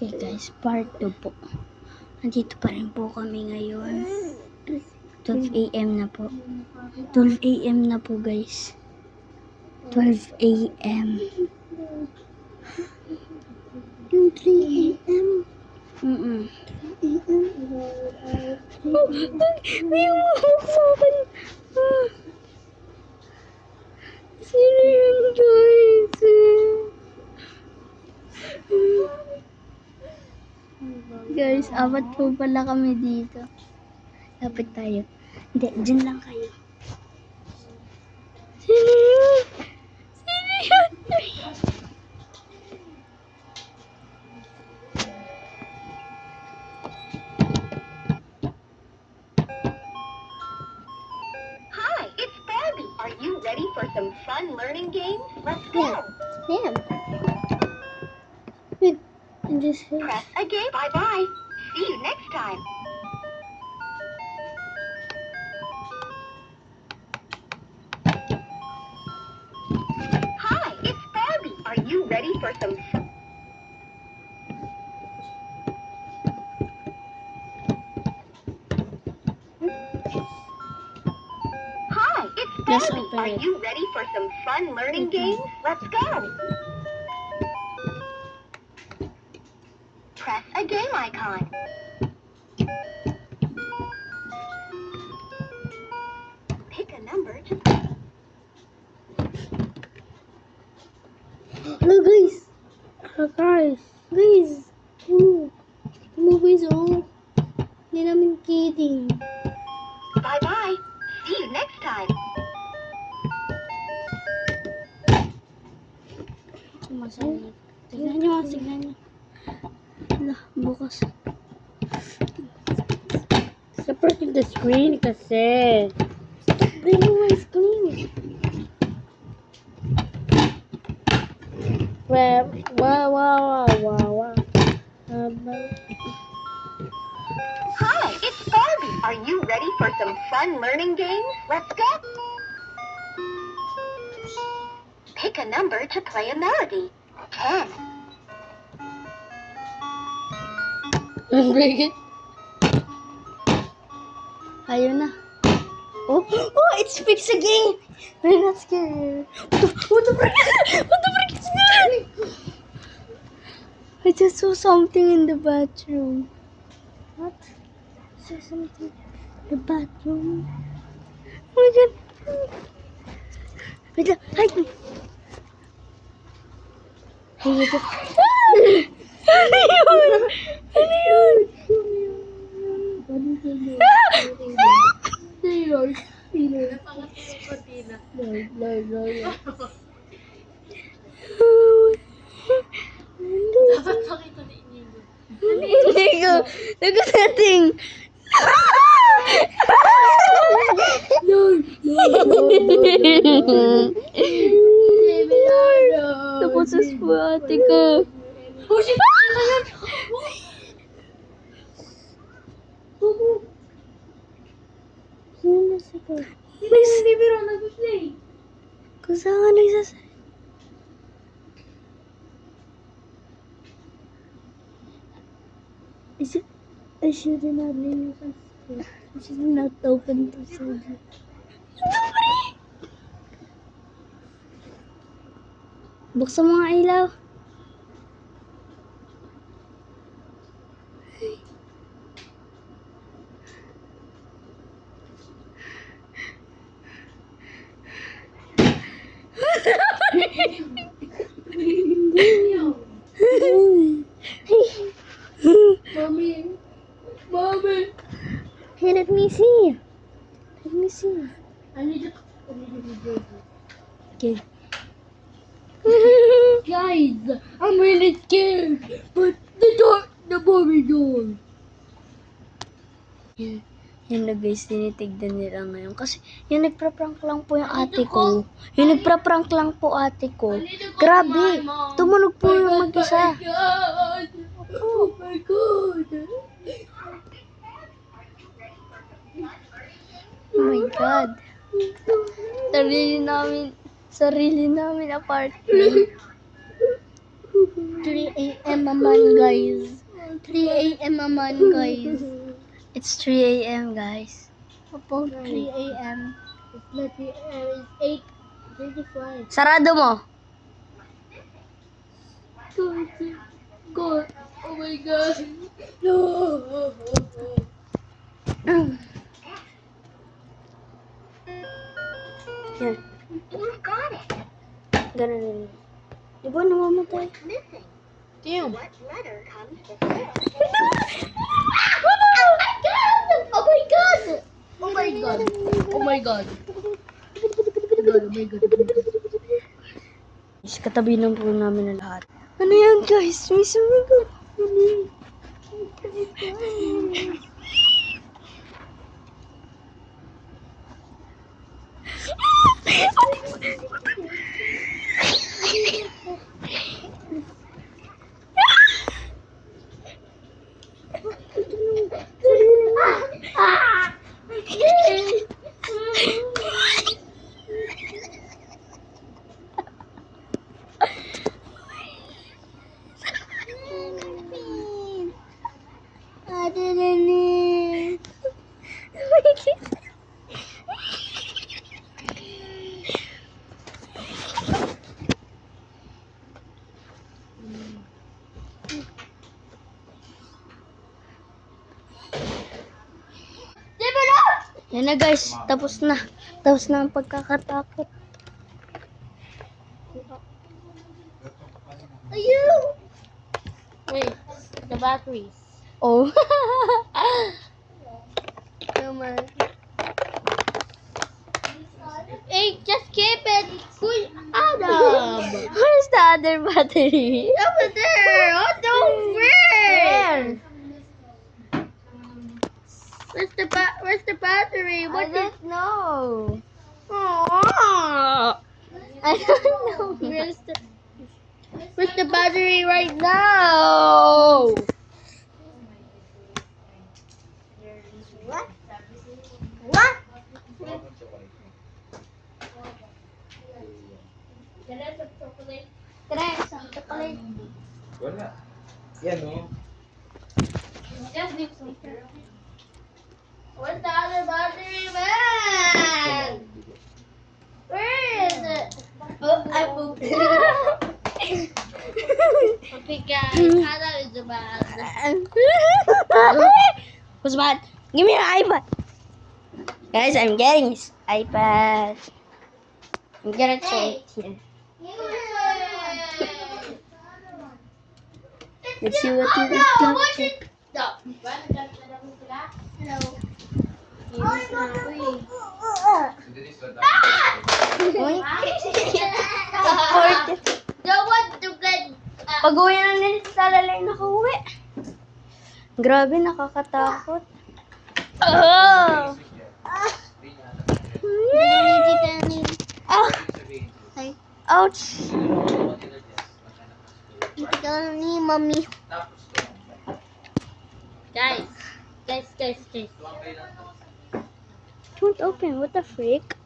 Okay guys, part 2 po. Nandito pa rin po kami ngayon. 12 AM na po. 12 AM na po guys. 12 AM. Yung 3 AM. May umuupukan. Sino yun guys? Guys, apat po pala kami dito. Lapit tayo. Hindi, dyan lang kayo. Sino yun? Sino yun? Hi, it's Barbie. Are you ready for some fun learning games? Let's go. Damn. Wait, this is... Press a game. Bye-bye. See you next time. Hi, it's Barbie. Are you ready for some fun? Hi, it's Let's Barbie. open Are it. you ready for some fun learning games? Let's go. Press a game icon. Pick a number to... Hello guys! Hello guys! Guys! Hello guys, oh! Hindi namin kidding. Bye-bye. See you next time. Sumasalit. Tignan nyo, tignan nyo. Hala, bukas. Separate the screen kasi. Bring mo my screen. Wow. Hi, it's Barbie. Are you ready for some fun learning games? Let's go. Pick a number to play a melody. 10. Break it. Ayaw na. Oh, it's fixed again! We're not scared. What the frick? What the frick is that? I just saw something in the bathroom. What? I saw something in the bathroom. Oh my god. Wait lang. Hide me. Hey, wait lang. Ano yun? Ano yun? Dapat pakita ni Inigo. Hindi ko. Nagkasating. Tapos po ate ko. Oh shit! Sino nasa ko? Hindi biro nag-play. Kung saan ka nagsasabi? I should not leave us. I should not open to soldier. Buksan mo nga ilaw. Mommy. Hey, let me see. Let me see. I need to video. Okay. Guys, I'm really scared. But the Barbie door. Yan na guys, tinitignan nila ngayon. Kasi yung nagpra-prank lang po yung ate ko. Yung nagpra-prank lang po ate ko. Grabe! Tumunog po yung mag-isa. Oh my God. Oh my God. Sarili namin apartment. 3 AM a.m. naman, guys. 3 a.m. naman, guys. It's 3 a.m., guys. Opo, 3 a.m. It's not the it's 8:35. Sarado mo. God. Oh my god. No. Yan. You got it. Ganun rin. Di ba namamatay? What's missing? Damn. What letter comes before? Oh my god. Oh my god. Oh my god. Oh my god. Guys, katabi ng po namin na lahat. Ano yan, guys? May sumigot. Yan na, guys, tapos na. Tapos na ang pagkakatakot. Ayun. Wait, the batteries. Oh. Come on. Hey, just keep it. Push Adam. Where's the other battery? Over there. Oh, don't Where? Where's the battery? I What is? don't know. Oh. I don't know. Where's the battery right now? What? What? Tara, isang chocolate. Wala. Yan o. Where's the other battery, man? Where is it? Oh, I pooped. Okay, guys, Adam is the bad. Who's bad? Give me your iPad. Guys, I'm getting his iPad. I'm gonna try it here. Let's see what you got. Stop. Hello. Don't want to get. Pag-uwi na nila sa lalay nakauwi. Grabe, nakakatakot. Oh! Ah! Ouch! Ito ni Mami. Guys. Don't open. What the freak?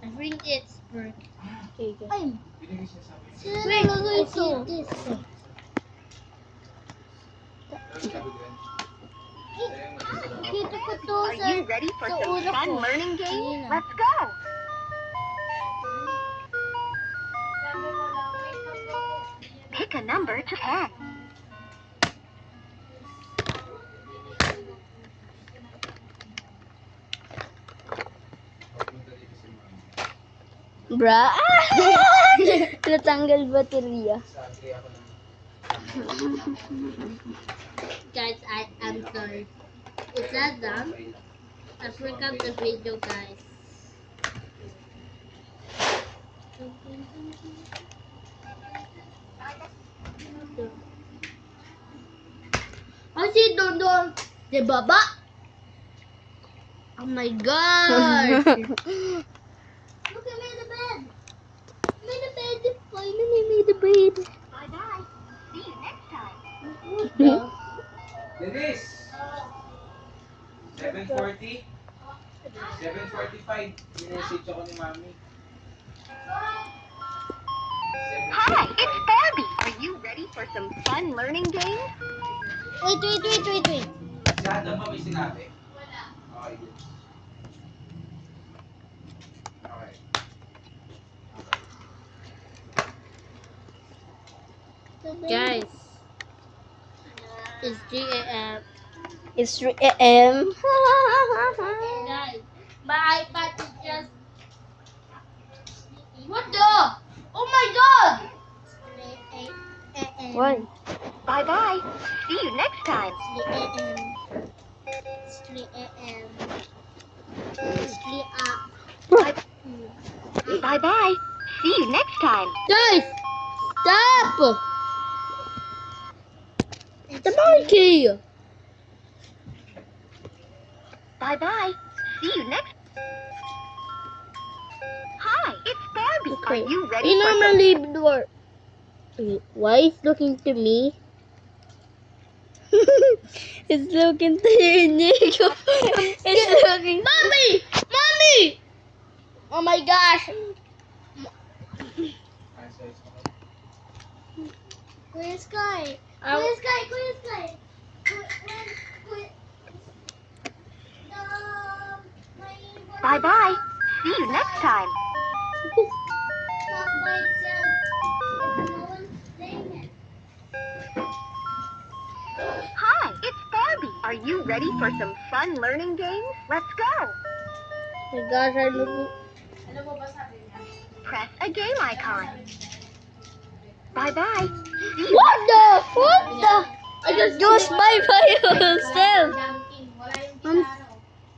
I think it's broken. Okay, good. Wait, Nalagay I see this. Kita ko to Are you ready for some fun learning games? Let's go. Pick a number to 10. Bra? Natanggal baterya. Guys, I'm sorry. It's not done. I forgot the video, guys. I see Dondon. The baba. Oh my god. Look, I made the bed. I made the bed. Finally made the bed. Bye-bye. See you next time. Dennis! 7:40? 7:45. Minessage ako ni Mami. Hi, it's Barbie. fun learning games? Wait. Si Adam ba may sinabi? Okay, good. Okay. Guys, it's 3 a.m. It's 3 a.m. Guys, my iPad is just... What the? Oh my god! Why? Bye-bye. See you next time. 3 a.m. It's 3 a.m. It's 3 Bye-bye. See you next time. Guys! Stop! The monkey! Bye-bye. See you next... Hi, it's Barbie. Okay. Are you ready We for some... normally do our... Wait, why is looking to me? It's looking to you, Nico. It's looking. Mommy! Mommy! Oh my gosh! Kuya Sky! Um, Kuya Sky! Kuya Sky! My Bye-bye. See you next time. stop by itself. No one's playing it. Hi, it's Barbie. Are you ready for some fun learning games? Let's go. oh my gosh, I'm looking... Press a game icon. Bye-bye. See you What the? What the? I just... Just buy by yourself. Wala yung Ma'am. gitara.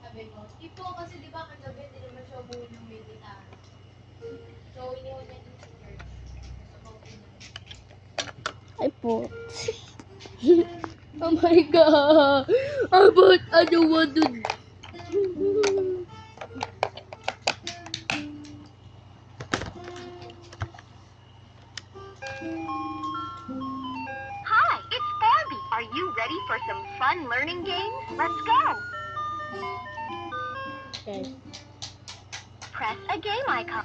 Sabi ko. Ito kasi di ba kagabi hindi naman siya buo ng may gitara. So, iniwan niya yung sticker. I bought. Oh my god. I don't want to... Hi, it's Barbie. Are you ready for some fun learning games? Let's go. Okay. Press a game icon.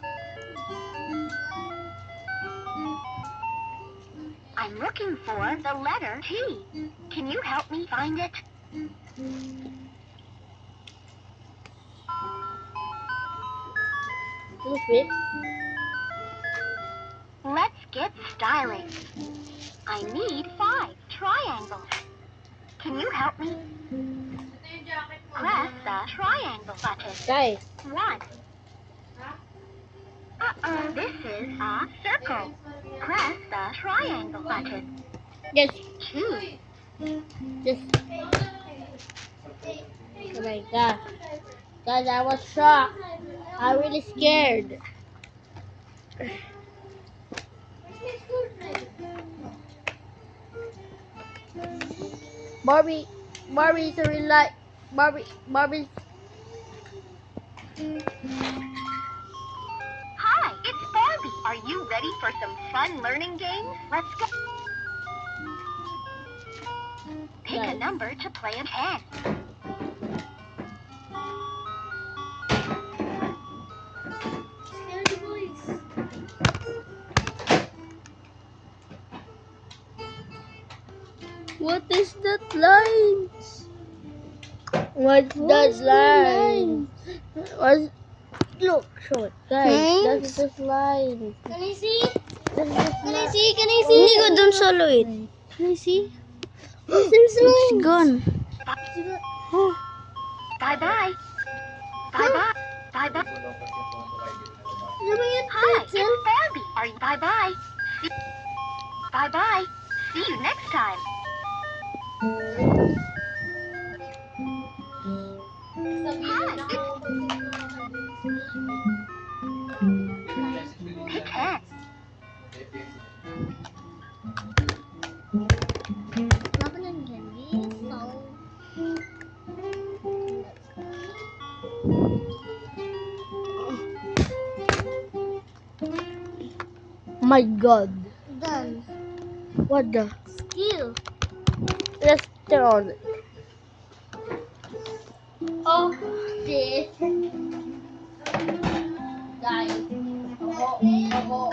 I'm looking for the letter T. Can you help me find it? Little bit. Let's get styling. I need 5 triangles. Can you help me? Ito yung jacket mo. Press the triangle button. Guys, 1. This is a circle. Press the triangle button. just... 2. Just... Oh my god. Guys, I was shocked. I'm really scared. Barbie's a real life. Barbie's... Hi, it's Barbie. Are you ready for some fun learning games? Let's go. Pick a Right. number to play a 10. Scary boys. What is that line? What's that line? What's... Look, show it. Guys, Thanks. that's the line. Can I see? That's the Can I line. see? Can I see? Hindi ko dun solo it. Can I see? It's gone. Oh, Bye-bye. Bye-bye. Bye-bye. Hi, it's Barbie. Are you bye-bye? Bye-bye. See you next time. Sabihin ako. Pick 10. Laban ng candy. So, my god. done. What the? Skill. Let's turn on it. Oh, this. Guys. Ako.